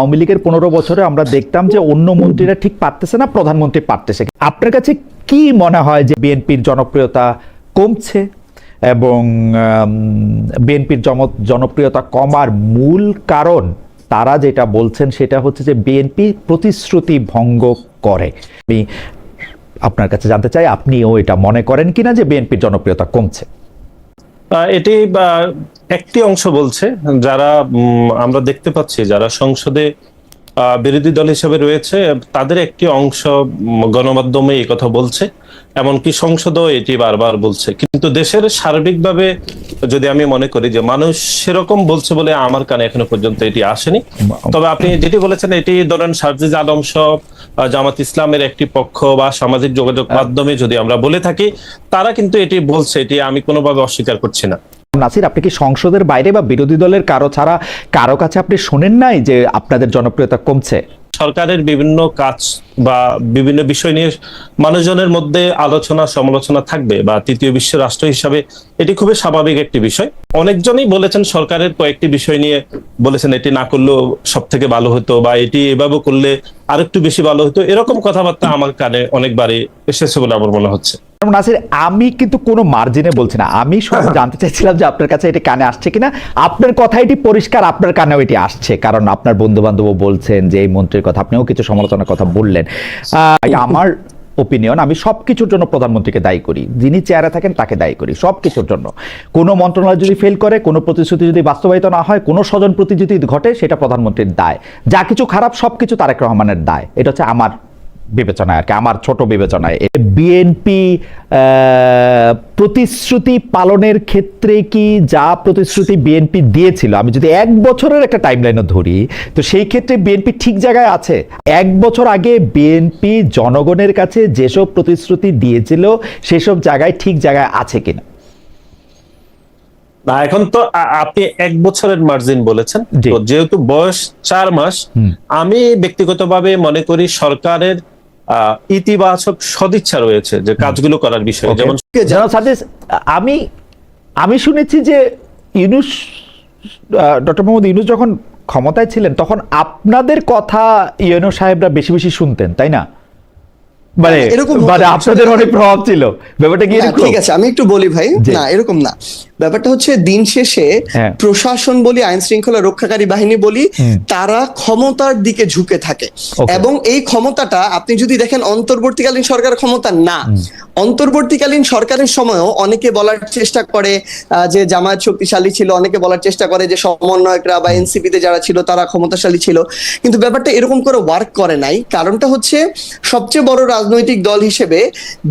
আওয়ামী লীগের 15 বছরে আমরা দেখতাম যে অন্য মন্ত্রীরা ঠিক পারতেছে না, প্রধানমন্ত্রী পারতেছে। আপনার কাছে কি মনে হয় যে বিএনপির জনপ্রিয়তা কমছে এবং বিএনপির জনপ্রিয়তা কমার মূল কারণ তারা যেটা বলছেন সেটা হচ্ছে যে বিএনপি প্রতিশ্রুতি ভঙ্গ করে? আমি আপনার কাছে জানতে চাই আপনিও এটা মনে করেন কিনা যে বিএনপির জনপ্রিয়তা কমছে? এটি একটি অংশ বলছে, যারা আমরা দেখতে পাচ্ছি যারা সংসদে বিরোধী দল হিসেবে রয়েছে তাদের একটি অংশ গণমাধ্যমে এই কথা বলছে, এমনকি সংসদও এটি বারবার বলছে। কিন্তু দেশের সার্বিকভাবে যদি আমি মনে করি যে মানুষ সেরকম বলছে বলে আমার কানে এখনো পর্যন্ত এটি আসেনি। তবে আপনি যেটি বলেছেন এটি ধরেন সার্জিস আলম সহ জামাত ইসলামের একটি পক্ষ বা সামাজিক যোগাযোগ মাধ্যমে যদি আমরা বলে থাকি, তারা কিন্তু এটি বলছে, এটি আমি কোনোভাবে অস্বীকার করছি না। নাসির, আপনি কি সংসদের বাইরে বা বিরোধী দলের কারো ছাড়া কারো কাছে আপনি শোনেন নাই যে আপনাদের জনপ্রিয়তা কমছে? সরকারের বিভিন্ন কাজ বা বিভিন্ন বিষয় নিয়ে মানুষজনের মধ্যে আলোচনা সমালোচনা থাকবে, বা তৃতীয় বিশ্ব রাষ্ট্র হিসাবে এটি খুবই স্বাভাবিক একটি বিষয়। অনেকজনই বলেছেন সরকারের কয়েকটি বিষয় নিয়ে বলেছেন এটি না করলেও সব থেকে ভালো হতো, বা এটি এভাবে করলে আরেকটু বেশি ভালো হতো, এরকম কথাবার্তা আমার কানে অনেকবারই এসেছে বলে আমার মনে হচ্ছে। নাসির, আমি কিন্তু কোনো মার্জিনে বলছি না, আমি সব জানতে চাইছিলাম যে আপনার কাছে এটি কানে আসছে কিনা। আপনার কথা এটি পরিষ্কার, আপনার কানেও এটি আসছে, কারণ আপনার বন্ধু বান্ধব বলছেন যে এই মন্ত্রীর কথা, আপনিও কিছু সমালোচনার কথা বললেন। আমার ওপিনিয়ন, আমি সবকিছুর জন্য প্রধানমন্ত্রীকে দায়ী করি, যিনি চেয়ারে থাকেন তাকে দায়ী করি সবকিছুর জন্য। কোনো মন্ত্রণালয় যদি ফেল করে, কোনো প্রতিশ্রুতি যদি বাস্তবায়িত না হয়, কোনো স্বজন প্রতি যদি ঘটে, সেটা প্রধানমন্ত্রীর দায়। যা কিছু খারাপ সবকিছু তারেক রহমানের দায়। এটা হচ্ছে আমার বিবেচনায় আর কি, আমার ছোট বিবেচনায়। বিএনপি প্রতিশ্রুতি পালনের ক্ষেত্রে কি যা প্রতিশ্রুতি বিএনপি দিয়েছিল, আমি যদি 1 বছরের একটা টাইমলাইনও ধরি, তো সেই ক্ষেত্রে বিএনপি ঠিক জায়গায় আছে? 1 বছর আগে বিএনপি জনগণের কাছে যেসব প্রতিশ্রুতি দিয়েছিল সেসব জায়গায় ঠিক জায়গায় আছে কিনা? না, এখন তো আপনি 1 বছরের মার্জিন বলেছেন, তো যেহেতু বয়স 4 মাস, আমি ব্যক্তিগতভাবে মনে করি সরকারের ইতিবাচক সদিচ্ছা রয়েছে যে কাজগুলো করার বিষয়ে। যেমন আমি শুনেছি যে ইউনূস, ডক্টর মোহাম্মদ ইউনূস যখন ক্ষমতায় ছিলেন তখন আপনাদের কথা ইউনূস সাহেবরা বেশি বেশি শুনতেন, তাই না? মানে আপনাদের অনেক প্রভাব ছিল, ব্যাপারটা কি এরকম? ঠিক আছে, আমি একটু বলি ভাই। না, এরকম না। ব্যাপারটা হচ্ছে দিন শেষে প্রশাসন বলি, আইন শৃঙ্খলা রক্ষাকারী বাহিনী বলি, তারা ক্ষমতার দিকে ঝুঁকে থাকে। এবং এই ক্ষমতাটা আপনি যদি দেখেন অন্তর্বর্তীকালীন সরকার ক্ষমতা না, অন্তর্বর্তীকালীন সরকারের সময়ও অনেকে বলার চেষ্টা করে যে জামায়াত শক্তিশালী ছিল, অনেকে বলার চেষ্টা করে যে সমন্বয়করা বা এনসিপিতে যারা ছিল তারা ক্ষমতাশালী ছিল, কিন্তু ব্যাপারটা এরকম করে ওয়ার্ক করে নাই। কারণটা হচ্ছে সবচেয়ে বড় রাজনৈতিক দল হিসেবে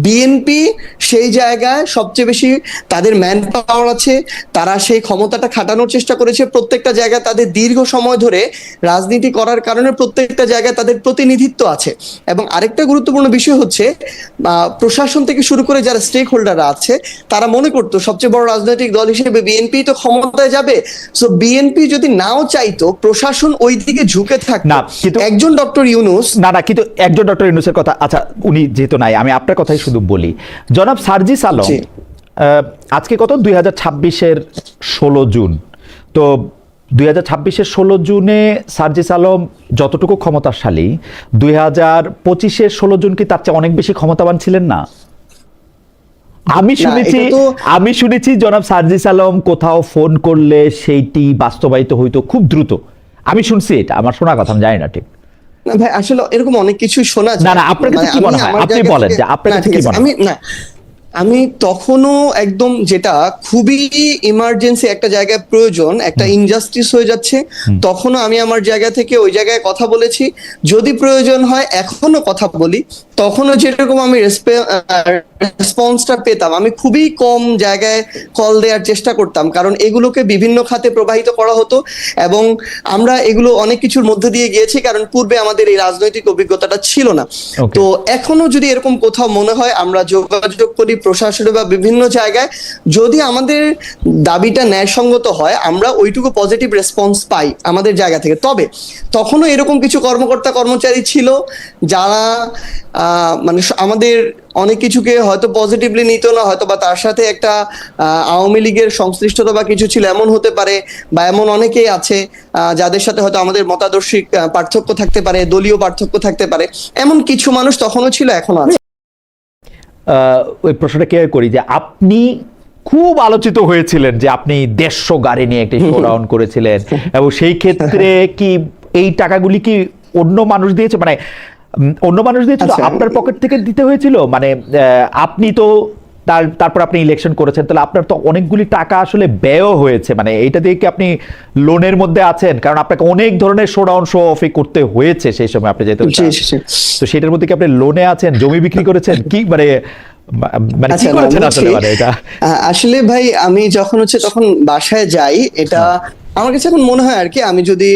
বিএনপি সেই জায়গায় সবচেয়ে বেশি তাদের ম্যান পাওয়ার আছে, তারা সেই ক্ষমতাটা খাটানোর চেষ্টা করেছে। প্রত্যেকটা জায়গায় তাদের দীর্ঘ সময় ধরে রাজনীতি করার কারণে প্রত্যেকটা জায়গায় তাদের প্রতিনিধিত্ব আছে। এবং আরেকটা গুরুত্বপূর্ণ বিষয় হচ্ছে প্রশাসন থেকে শুরু করে যারা স্টেক হোল্ডাররা আছে তারা মনে করতো সবচেয়ে বড় রাজনৈতিক দল হিসেবে বিএনপি তো ক্ষমতায় যাবে, সো বিএনপি যদি নাও চাইতো প্রশাসন ওই দিকে ঝুঁকে থাকতো। একজন ডক্টর ইউনূস, কিন্তু একজন ডক্টর ইউনূসের কথা, আচ্ছা উনি যেহেতু নাই, আমি আপনার কথাই শুধু বলি। জনাব সার্জিস আলম আজকে কত 2026-এর 16 জুন, তো 2026-এর 16 জুনে সার্জিস আলম যতটুকু ক্ষমতাশালী, 2025-এর 16 জুন কি তার চেয়ে অনেক বেশি ক্ষমতাবান ছিলেন না? আমি শুনেছি জনাব সার্জিস আলম কোথাও ফোন করলে সেইটি বাস্তবায়িত হইতো খুব দ্রুত। আমি শুনছি, এটা আমার শোনা কথা, আমি জানি না ঠিক। না ভাই, আসলে এরকম অনেক কিছু শোনা যায়। না, আপনার কাছে কি মনে হয়? আপনি বলেন যে আপনার কাছে কি মনে হয়? আমি তখনও একদম যেটা খুবই ইমার্জেন্সি একটা জায়গায় প্রয়োজন, একটা ইনজাস্টিস হয়ে যাচ্ছে, তখনও আমি আমার জায়গা থেকে ওই জায়গায় কথা বলেছি। যদি প্রয়োজন হয় এখনো কথা বলি, তখনও যেরকম আমি রেসপন্সটা পেতাম, আমি খুবই কম জায়গায় কল দেওয়ার চেষ্টা করতাম, কারণ এগুলোকে বিভিন্ন খাতে প্রবাহিত করা হতো এবং আমরা এগুলো অনেক কিছুর মধ্যে দিয়ে গিয়েছি, কারণ পূর্বে আমাদের এই রাজনৈতিক অভিজ্ঞতাটা ছিল না। তো এখনো যদি এরকম কোথাও মনে হয়, আমরা যোগাযোগ করি প্রশাসনে বা বিভিন্ন জায়গায়, যদি আমাদের দাবিটা ন্যায়সঙ্গত হয় আমরা ওইটুকু পজিটিভ রেসপন্স পাই আমাদের জায়গা থেকে। তবে তখনও এরকম কিছু কর্মকর্তা কর্মচারী ছিল যারা মানে আমাদের অনেক কিছুকে হয়তো পজিটিভলি নিত না, হয়তো বা তার সাথে একটা আওয়ামী লীগের সংশ্লিষ্টতা বা কিছু ছিল, এমন হতে পারে, বা এমন অনেকেই আছে যাদের সাথে হয়তো আমাদের মতাদর্শিক পার্থক্য থাকতে পারে, দলীয় পার্থক্য থাকতে পারে, এমন কিছু মানুষ তখনও ছিল, এখনো আছে। ওই প্রশ্নটা কে করি যে আপনি খুব আলোচিত হয়েছিলেন যে আপনি 150 গাড়ি নিয়ে একটা শোডাউন করেছিলেন, এবং সেই ক্ষেত্রে কি এই টাকাগুলি কি অন্য মানুষ দিয়েছে, মানে অন্য মানুষ দিয়েছিল, আপনার পকেট থেকে দিতে হয়েছিল? মানে আপনি তো তারপর আপনি ইলেকশন করেছেন, তাহলে আপনার তো অনেকগুলি টাকা আসলে ব্যয় হয়েছে, মানে এইটা দিয়ে কি আপনি লোনের মধ্যে আছেন? কারণ আপনাকে অনেক ধরনের শোডাউন শো অফ করতে হয়েছে সেই সময়, আপনি যেহেতু, তো সেটার মধ্যে কি আপনি লোনে আছেন, জমি বিক্রি করেছেন, কি মানে কি করেছেন আসলে? মানে এটা আসলে ভাই আমি যখন তখন বাসায় যাই, এটা আমার কাছে এখন মনে হয় আর কি, আমি যদি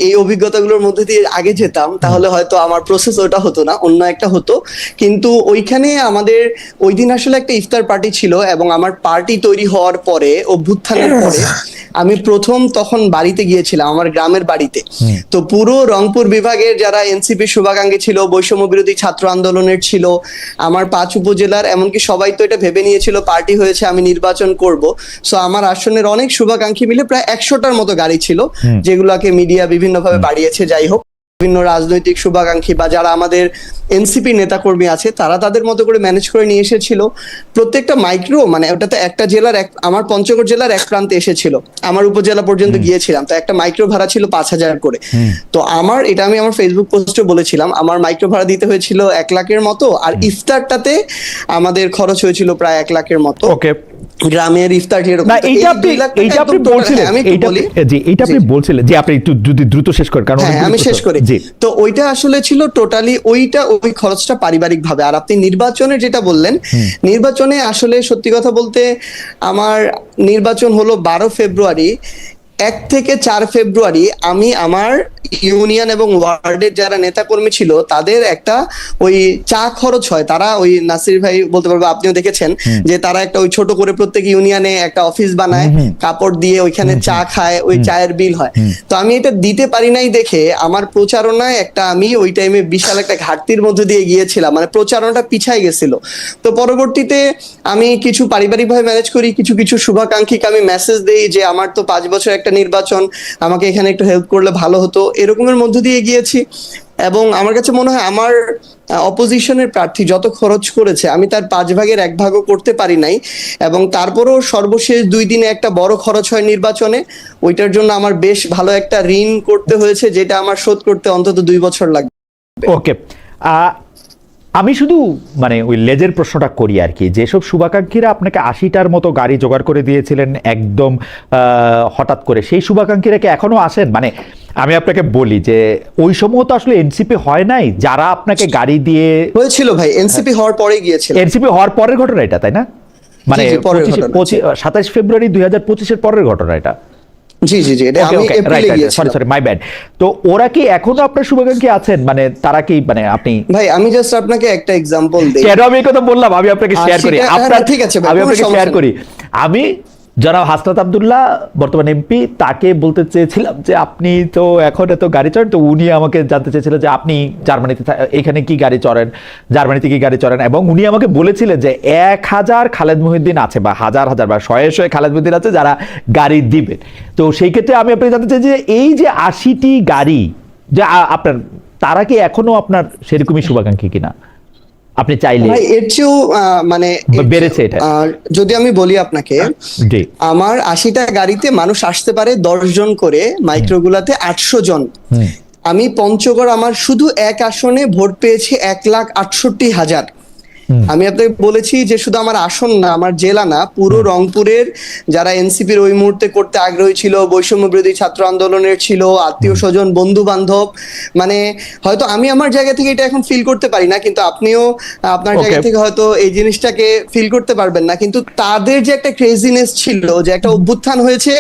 এই অভিজ্ঞতাগুলোর মধ্যে দিয়ে আগে যেতাম তাহলে হয়তো আমার প্রসেস ওটা হতো না, অন্য একটা হতো। কিন্তু ওইখানে আমাদের ওই দিন আসলে একটা ইফতার পার্টি ছিল, এবং আমার পার্টি তৈরি হওয়ার পরে, অভ্যুত্থানের পরে আমি প্রথম তখন বাড়িতে গিয়েছিলাম, আমার গ্রামের বাড়িতে। তো পুরো রংপুর বিভাগের যারা এনসিপি শুভাকাঙ্ক্ষী ছিল, বৈষম্য বিরোধী ছাত্র আন্দোলনের ছিল, আমার 5 উপজেলার, এমনকি সবাই তো এটা ভেবে নিয়েছিল পার্টি হয়েছে আমি নির্বাচন করব। সো আমার আসনের অনেক শুভাকাঙ্ক্ষী মিলে প্রায় 100টার মতো গাড়ি ছিল, যেগুলোকে মিডিয়া বিভিন্ন ভাবে বাড়িয়েছে। যাই হোক, বিভিন্ন রাজনৈতিক শুভাকাঙ্ক্ষী বা যারা আমাদের এনসিপি নেতাকর্মী আছে, তারা তাদের মতো করে ম্যানেজ করে নিয়ে এসেছিল। প্রত্যেকটা মাইক্রো, মানে ওটাতে একটা জেলার, আমার পঞ্চগড় জেলার এক প্রান্তে এসেছিল, আমার উপজেলা পর্যন্ত গিয়েছিলাম, তো একটা মাইক্রো ভাড়া ছিল 5000 করে। তো এটা আমি আমার ফেসবুক পোস্টে বলেছিলাম, আমার মাইক্রো ভাড়া দিতে হয়েছিল 1 লাখের মতো, আর ইফতারটাতে আমাদের খরচ হয়েছিল প্রায় 1 লাখের মতো। ওকে, গ্রামের ইফতার যেরকম, আপনি বলছিলেন যে আপনি একটু যদি দ্রুত শেষ করেন, কারণ আমি শেষ করি। তো ওইটা আসলে ছিল টোটালি ওই খরচটা পারিবারিক ভাবে। আর আপনি নির্বাচনের যেটা বললেন, নির্বাচনে আসলে সত্যি কথা বলতে আমার নির্বাচন হলো 12 ফেব্রুয়ারি। 1 থেকে 4 ফেব্রুয়ারি আমি আমার ইউনিয়ন এবং ওয়ার্ডের যারা নেতাকর্মী ছিল তাদের একটা ওই চা খরচ হয়, তারা ওই নাসির ভাই বলতে পারবো, আপনিও দেখেছেন যে তারা একটা ওই ছোট করে প্রত্যেক ইউনিয়নে একটা অফিস বানায়, কাপড় দিয়ে ওইখানে চা খায়, ওই চায়ের বিল হয়। তো আমি এটা দিতে পারি নাই দেখে আমার প্রচারণায় আমি ওই টাইমে বিশাল একটা ঘাটতির মধ্যে দিয়ে গিয়েছিলাম, মানে প্রচারণাটা পিছায় গেছিল। তো পরবর্তীতে আমি কিছু পারিবারিকভাবে ম্যানেজ করি, কিছু কিছু শুভাকাঙ্ক্ষীকে আমি মেসেজ দেই যে আমার তো 5 বছর একটা নির্বাচন, আমাকে এখানে একটু হেল্প করলে ভালো হতো, এরকমের মধ্য দিয়ে গিয়েছি। এবং আমার কাছে মনে হয় আমার অপোজিশনের প্রার্থী যত খরচ করেছে আমি তার 5 ভাগের 1 ভাগও করতে পারি নাই। এবং তারপরও সর্বশেষ 2 দিনে একটা বড় খরচ হয় নির্বাচনে, ওইটার জন্য আমার বেশ ভালো একটা ঋণ করতে হয়েছে, যেটা আমার শোধ করতে অন্তত 2 বছর লাগবে। ওকে, আমি শুধু মানে ওই লেজের প্রশ্নটা করি আর কি, যেসব শুভাকাঙ্ক্ষীরা আপনাকে 80টার মতো গাড়ি জোগাড় করে দিয়েছিলেন একদম হঠাৎ করে, সেই শুভাকাঙ্ক্ষীরা কি এখনো আসেন? মানে আমি আপনাকে বলি যে ওই সময় তো আসলে এনসিপি হয় নাই, যারা আপনাকে গাড়ি দিয়ে হয়েছিল ভাই, এনসিপি হওয়ার পরে গিয়েছিল, এনসিপি হওয়ার পরের ঘটনা এটা, তাই না? মানে 27 ফেব্রুয়ারি 2025-এর পরের ঘটনা এটা। জি জি জি, এটা আমি এপ্রিলে গিয়েছিলাম। Sorry my bad. তো ওরা কি এখনো আপনার শুভাকাঙ্ক্ষী আছেন? মানে তারা কি, মানে আপনি, ভাই আমি জাস্ট আপনাকে একটা एग्जांपल দেই, কেন আমি এই কথা বললাম, আমি আপনাকে শেয়ার করি, আপনার ঠিক আছে আমি আপনাকে শেয়ার করি। আমি জনাব হাসনাত আব্দুল্লাহ বর্তমান এমপি, তাকে বলতে চেয়েছিলাম যে আপনি তো এখন এত গাড়ি চড়েন, তো উনি আমাকে জানতে চেয়েছিলেন যে আপনি জার্মানিতে এখানে কি গাড়ি চড়েন, জার্মানিতে কি গাড়ি চড়েন, এবং উনি আমাকে বলেছিলেন যে 1000 খালেদ মহিউদ্দিন আছে, বা হাজার বা শয়ে খালেদ মহিউদ্দিন আছে যারা গাড়ি দিবেন। তো সেই ক্ষেত্রে আমি আপনাকে জানতে চাই যে এই যে 80টি গাড়ি যে আপনার, তারা কি এখনো আপনার সেরকমই শুভাকাঙ্ক্ষী কিনা? আপনি চাইলে ভাই এর চেয়েও মানে বেড়েছে এটা। যদি আমি বলি আপনাকে, আমার 80টা গাড়িতে মানুষ আসতে পারে 10 জন করে, মাইক্রোগুলাতে 800 জন। আমি পঞ্চগড় আমার শুধু এক আসনে ভোট পেয়েছি 1,68,000। আমি আপনাকে বলেছি যে শুধু আমার আসন না, আমার জেলা না, পুরো রংপুরের যারা এনসিপির ওই মুহূর্তে করতে আগ্রহী ছিল, বৈষম্য বিরোধী ছাত্র আন্দোলনের ছিল, আত্মীয় স্বজন, বন্ধু বান্ধব, মানে হয়তো আমি আমার জায়গা থেকে এটা এখন ফিল করতে পারি না, কিন্তু আপনিও আপনার জায়গা থেকে হয়তো এই জিনিসটাকে ফিল করতে পারবেন না, কিন্তু তাদের যে একটা ক্রেজিনেস ছিল, যে একটা অভ্যুত্থান হয়েছে,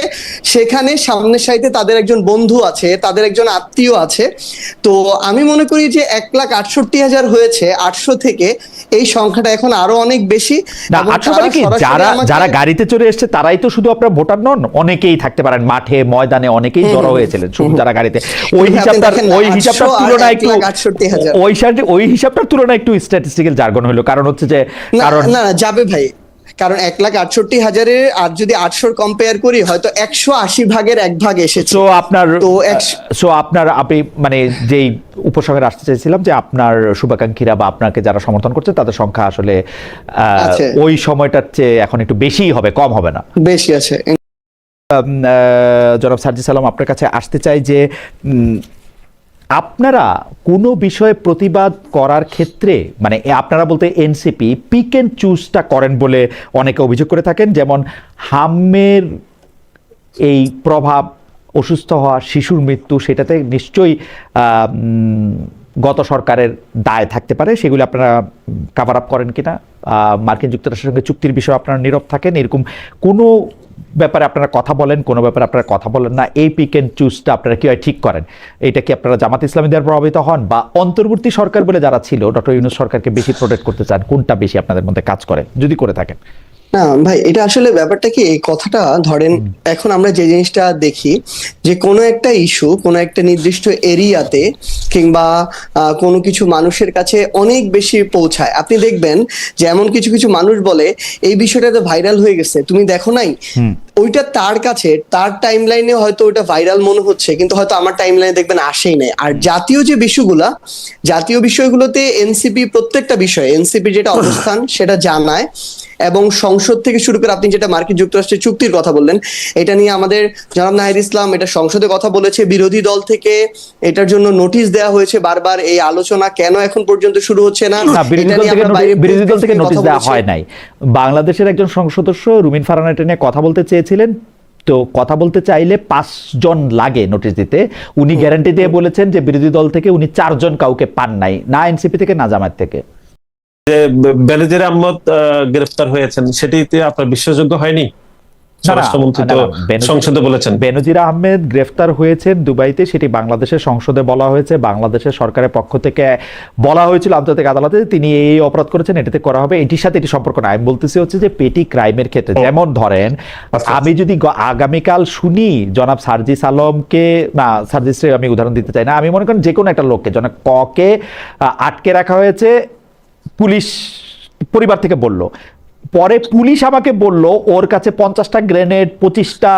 সেখানে সামনের সাইডে তাদের একজন বন্ধু আছে, তাদের একজন আত্মীয় আছে। তো আমি মনে করি যে 1,68,000 হয়েছে 800 থেকে, এই সংখ্যাটা এখন আরো অনেক বেশি। না, এবং 18 মানে কি, তারা সরাসরি যারা আমাকে- যারা গাড়িতে চড়ে এসছে তারাই তো শুধু আপনার ভোটার নন, অনেকেই থাকতে পারেন মাঠে ময়দানে, অনেকেই জড়ো হয়েছিলেন শুধু যারা গাড়িতে। ওই আপনি হিসাবটার দেখেন না, ওই হিসাবটার 800 আর তুলনায় একটু 1,68,000 ওই হিসাবটার তুলনায় একটু স্ট্যাটিস্টিক্যাল জার্গন হলো, কারণ হচ্ছে যে না কারণ না না, যাবে ভাই, কারণ 1,68,000 আর যদি 800 কম্পেয়ার করি হয়তো 180 ভাগের 1 ভাগ এসেছে। সো আপনার তো আপনি মানে যেই উপসংহারে আসতে চাইছিলাম যে আপনার শুভাকাঙ্ক্ষীরা বা আপনাকে যারা সমর্থন করছে তাদের সংখ্যা আসলে আছে। ওই সময়টার চেয়ে এখন একটু বেশিই হবে, কম হবে না। বেশি আছে। জনাব সার্জিস আলম, আপনার কাছে আসতে চাই যে আপনারা কোনো বিষয়ে প্রতিবাদ করার ক্ষেত্রে মানে আপনারা বলতে এনসিপি পিক এন্ড চুজটা করেন বলে অনেকে অভিযোগ করে থাকেন, যেমন হাম্মের এই প্রভাব, অসুস্থ হওয়া, শিশুর মৃত্যু, সেটাতে নিশ্চয়ই গত সরকারের দায় থাকতে পারে, সেগুলি আপনারা কাভার আপ করেন কিনা? মার্কিন যুক্তরাষ্ট্রের সঙ্গে চুক্তির বিষয়ে আপনারা নীরব থাকেন, এরকম কোনো ব্যাপারে আপনারা কথা বলেন, কোনো ব্যাপারে আপনারা কথা বলেন না, এই পিক এন্ড চুজটা আপনারা কীভাবে ঠিক করেন? এটা কি আপনারা জামাত ইসলামী দ্বারা প্রভাবিত হন, বা অন্তর্বর্তী সরকার বলে যারা ছিল ডক্টর ইউনূস সরকারকে বেশি প্রোটেক্ট করতে চান? কোনটা বেশি আপনাদের মধ্যে কাজ করে যদি করে থাকেন? না ভাই, এটা আসলে ব্যাপারটা কি, এই কথাটা ধরেন এখন আমরা যে জিনিসটা দেখি যে কোনো একটা ইস্যু কোনো একটা নির্দিষ্ট এরিয়াতে কিংবা কোনো কিছু মানুষের কাছে অনেক বেশি পৌঁছায়। আপনি দেখবেন যে এমন কিছু কিছু মানুষ বলে এই বিষয়টা তো ভাইরাল হয়ে গেছে, তুমি দেখো নাই, ওইটা তার কাছে তার টাইম লাইনে হয়তো ওটা ভাইরাল মনে হচ্ছে, কিন্তু হয়তো আমার টাইম লাইনে দেখবেন আসেই নাই। আর জাতীয় যে বিষয়গুলা, জাতীয় বিষয়গুলোতে এনসিপি প্রত্যেকটা বিষয়ে এনসিপি যেটা অবস্থান সেটা জানায়, এবং সংসদ থেকে শুরু করে আপনি যেটা মার্কিন যুক্তরাষ্ট্রের চুক্তির কথা বললেন, এটা নিয়ে আমাদের জনাব নাহিদ ইসলাম এটা সংসদে কথা বলেছে, বিরোধী দল থেকে এটার জন্য নোটিশ দেওয়া হয়েছে বারবার, এই আলোচনা কেন এখন পর্যন্ত শুরু হচ্ছে না? বিরোধী দল থেকে নোটিশ দেওয়া হয় নাই। বাংলাদেশের একজন সংসদ সদস্য রুমিন ফারহানা এটা নিয়ে কথা বলতে চেয়েছিলেন, তো কথা বলতে চাইলে 5 জন লাগে নোটিশ দিতে, উনি গ্যারান্টি দিয়ে বলেছেন যে বিরোধী দল থেকে উনি 4 জন কাউকে পান নাই, না এনসিপি থেকে না জামায়াত থেকে। যে বেনজির আহমদ গ্রেফতার হয়েছেন সেটিতে আপনার বিশ্বাসযোগ্য হয়নি? স্বরাষ্ট্রমন্ত্রী তো সংসদে বলেছেন বেনজির আহমেদ গ্রেফতার হয়েছেন দুবাইতে, সেটি বাংলাদেশের সংসদে বলা হয়েছে, বাংলাদেশের সরকারের পক্ষ থেকে বলা হয়েছিল আন্তর্জাতিক আদালতে তিনি এই অপরাধ করেছেন, এটাতে করা হবে, এটির সাথে এটি সম্পর্ক না। আমি বলতেছি হচ্ছে যে পেটি ক্রাইমের ক্ষেত্রে, যেমন ধরেন আমি যদি আগামীকাল শুনি জনাব সার্জিস আলমকে, না সার্জিসকে আমি উদাহরণ দিতে চাই না, আমি মনে করেন যে কোনো একটা লোককে, জনাব ককে আটকে রাখা হয়েছে, পুলিশ পরিবার থেকে বলল, পরে পুলিশ আমাকে বলল ওর কাছে 50টা গ্রেনেড, 25টা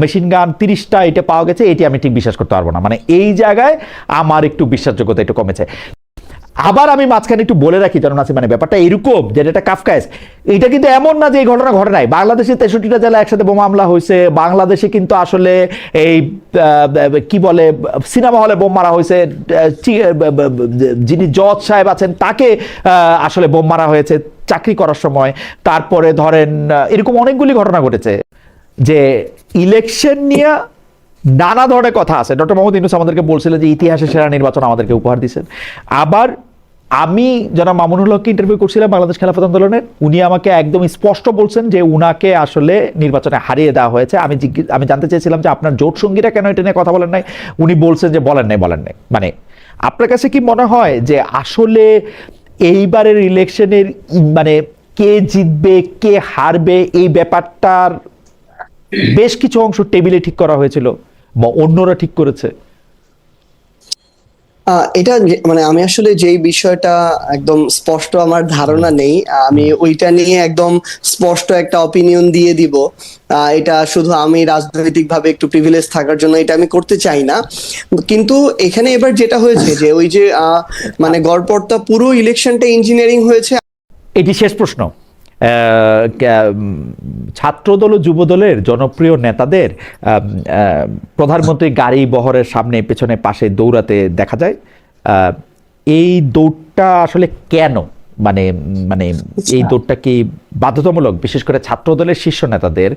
মেশিন গান, 30টা এটা পাওয়া গেছে, এটি আমি ঠিক বিশ্বাস করতে পারবো না। মানে এই জায়গায় আমার একটু বিশ্বাসযোগ্যতা একটু কমেছে। আবার আমি মাঝখানে একটু বলে রাখি জানুন আছে, মানে ব্যাপারটা এরকম যেটা এটা কাফকায়েস, এটা কিন্তু এমন না যে এই ঘটনা ঘটে নাই। বাংলাদেশে 63টা জেলায় একসাথে বোমা হামলা হয়েছে, বাংলাদেশে কিন্তু আসলে এই কি বলে সিনেমা হলে বোম মারা হয়েছে, যিনি জজ সাহেব আছেন তাকে আসলে বোম মারা হয়েছে চাকরি করার সময়, তারপরে ধরেন এরকম অনেকগুলি ঘটনা ঘটেছে যে ইলেকশন নিয়ে নানা ধরনের কথা আছে। ডক্টর মোহাম্মদ ইউনূস আমাদেরকে বলছিলেন যে ইতিহাসের সেরা নির্বাচন আমাদেরকে উপহার দিচ্ছেন। আবার আমি যারা মামুনুল হককে ইন্টারভিউ করছিলাম বাংলাদেশ খেলাফত আন্দোলনের, উনি আমাকে একদম স্পষ্ট বলছেন যে উনাকে আসলে নির্বাচনে হারিয়ে দেওয়া হয়েছে। আমি জানতে চেয়েছিলাম যে আপনার জোট সঙ্গীরা কেন এটা নিয়ে কথা বলেন নাই, উনি বলছেন যে বলেন নাই। মানে আপনার কাছে কি মনে হয় যে আসলে এইবারের ইলেকশনের মানে কে জিতবে কে হারবে এই ব্যাপারটার বেশ কিছু অংশ টেবিলে ঠিক করা হয়েছিল বা অন্যরা ঠিক করেছে? এটা মানে আমি আসলে যেই বিষয়টা একদম স্পষ্ট আমার ধারণা নেই, আমি ওইটা নিয়ে একদম স্পষ্ট একটা অপিনিয়ন দিয়ে দিব, এটা শুধু আমি রাজনৈতিক ভাবে একটু প্রিভিলেজ থাকার জন্য এটা আমি করতে চাই না। কিন্তু এখানে এবার যেটা হয়েছে যে ওই যে মানে গড়পড়তা পুরো ইলেকশনটা ইঞ্জিনিয়ারিং হয়েছে। এটি শেষ প্রশ্ন। ছাত্রদল ও যুবদলের জনপ্রিয় নেতাদের প্রধানমন্ত্রী গাড়ি বহরের সামনে পেছনে পাশে দৌড়াতে দেখা যায়, এই দৌড়টা আসলে কেন? মানে এই দৌড়টা কি বাধ্যতামূলক? বিশেষ করে ছাত্রদলের শীর্ষ নেতাদের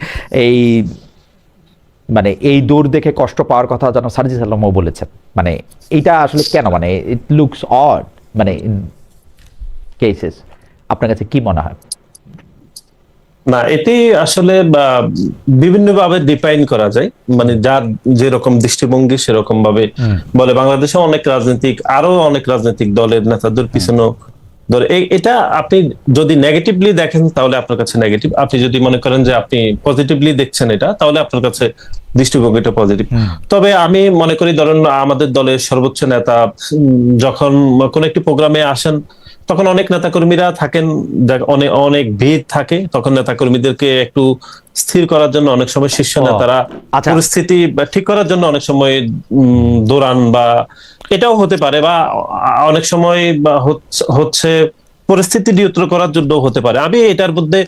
এই দৌড় দেখে কষ্ট পাওয়ার কথা যেন সার্জিস আলমও বলেছেন। মানে এইটা আসলে কেন? মানে ইট লুকস অড, মানে কেসেস আপনার কাছে কি মনে হয়? না, এটি আসলে বিভিন্নভাবে ডিফাইন করা যায়, মানে যার যেরকম দৃষ্টিভঙ্গি সেরকম ভাবে বলে। বাংলাদেশে আরো অনেক রাজনৈতিক দলের নেতাদের পিছনে এটা আপনি যদি নেগেটিভলি দেখেন তাহলে আপনার কাছে নেগেটিভ, আপনি যদি মনে করেন যে আপনি পজিটিভলি দেখছেন এটা, তাহলে আপনার কাছে দৃষ্টিভঙ্গিটা পজিটিভ। তবে আমি মনে করি, ধরেন আমাদের দলের সর্বোচ্চ নেতা যখন কোন একটি প্রোগ্রামে আসেন, তখন অনেক নেতাকর্মীরা থাকেন, অনেক অনেক ভিড় থাকে, তখন নেতাকর্মীদেরকে একটু স্থির করার জন্য অনেক সময় শীর্ষ নেতারা পরিস্থিতি ঠিক করার জন্য অনেক সময় দৌড়ান, বা এটাও হতে পারে, বা অনেক সময় হচ্ছে পরিস্থিতি নিয়ন্ত্রণ করার জন্য হতে পারে। আমি এটার মধ্যে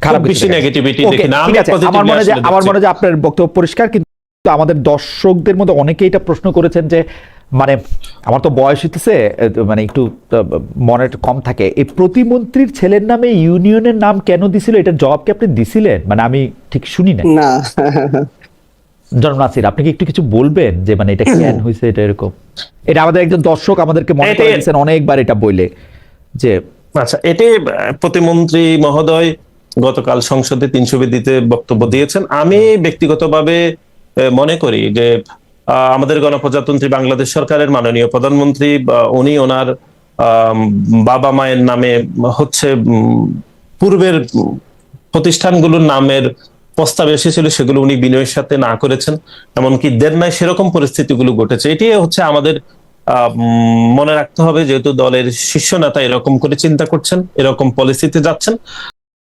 খারাপ বেশি নেগেটিভিটি দেখি না। আমার মনে হয় আপনার বক্তব্য পরিষ্কার, কিন্তু আমাদের দর্শকদের মধ্যে অনেকে এটা প্রশ্ন করেছেন যে মানে আমার তো বয়স হইতেছে, মানে একটু মনে কম থাকে, এই প্রতিমন্ত্রীর ছেলের নামে ইউনিয়নের নাম কেন দিছিল, এটার জবাব কি আপনি দিছিলেন? মানে আমি ঠিক শুনি না। জনাব নাসির, আপনি কি একটু কিছু বলবেন যে মানে এটা কেন হয়েছে, এটা এরকম? এটা আমাদের একজন দর্শক আমাদেরকে মনে করে দিয়েছেন অনেকবার এটা বলে যে আচ্ছা, এটি প্রতিমন্ত্রী মহোদয় গতকাল সংসদে 300 বিধিতে বক্তব্য দিয়েছেন। আমি ব্যক্তিগতভাবে মনে করি যে আমাদের গণপ্রজাতন্ত্রী বাংলাদেশ সরকারের মাননীয় প্রধানমন্ত্রী, উনি ওনার বাবা মায়ের নামে হচ্ছে পূর্বের প্রতিষ্ঠানগুলোর নামের প্রস্তাব এসেছিল, সেগুলো উনি বিনয়ের সাথে না করেছেন, এমনকি দেন নাই, সেরকম পরিস্থিতিগুলো ঘটেছে। এটি হচ্ছে আমাদের মনে রাখতে হবে, যেহেতু দলের শীর্ষ নেতা এরকম করে চিন্তা করছেন, এরকম পলিসিতে যাচ্ছেন।